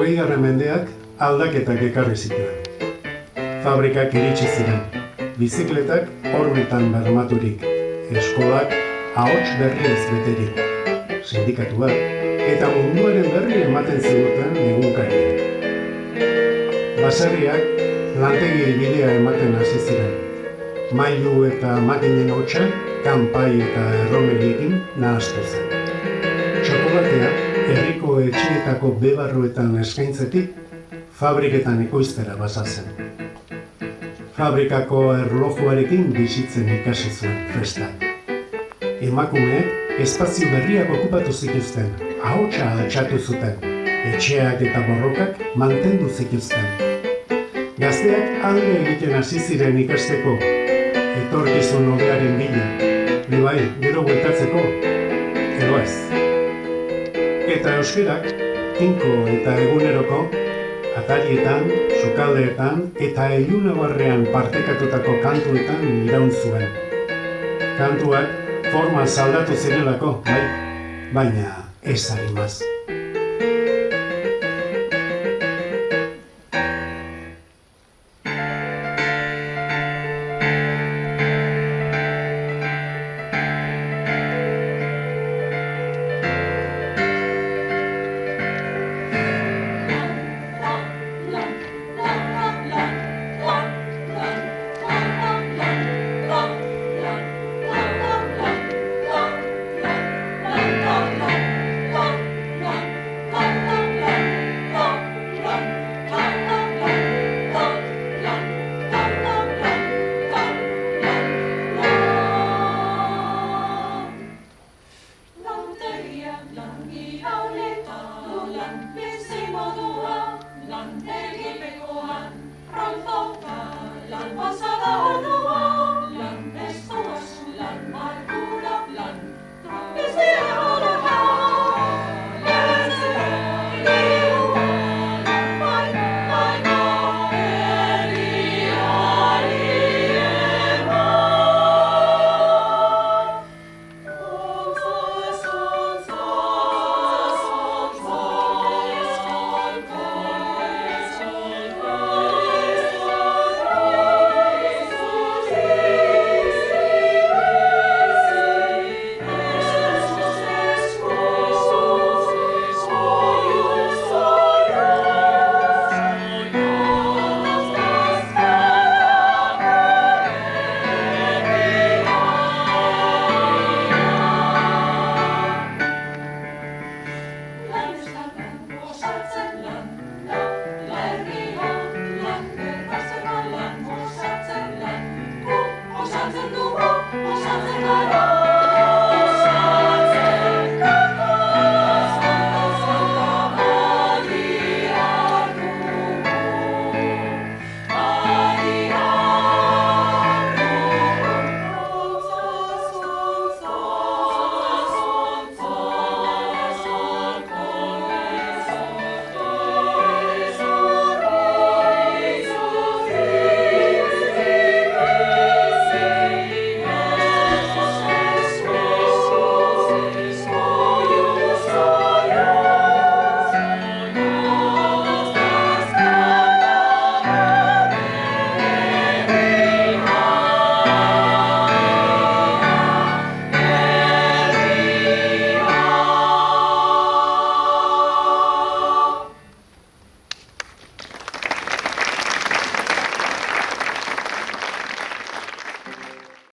20. mendeak aldaketak ekarri zituen. Fabrikak iritsi ziren, bizikletak orbitan bermaturik, eskolak ahots berriez beterik, sindikatuak eta munduaren berri ematen ziguten egunkariak. Baserriak lantegiei bidea ematen hasi ziren, mailu eta makinen hotsa kanpai eta erromeriekin nahastu zen. Txokolatea herriko etxeetako bebarruetan eskaintzetik fabriketan ekoiztera bazazen. Fabrikako erlojuarekin bizitzen ikasi zuen festak. Emakumeek espazio berriak okupatu zituzten, ahotsa altxatu zuten, etxeak eta borrokak mantendu zituzten. Gazteak alde egiten hasi ziren ikasteko, etorkizun hobearen bila, bai, gero bueltatzeko, edo ez. Eta euskerak, tinko eta eguneroko, atarietan, sukaldeetan eta ilunabarrean partekatutako kantuetan iraun zuen. Kantuak forma zaldatu zirelako, bai, baina ez harimaz. Lan pasada ordua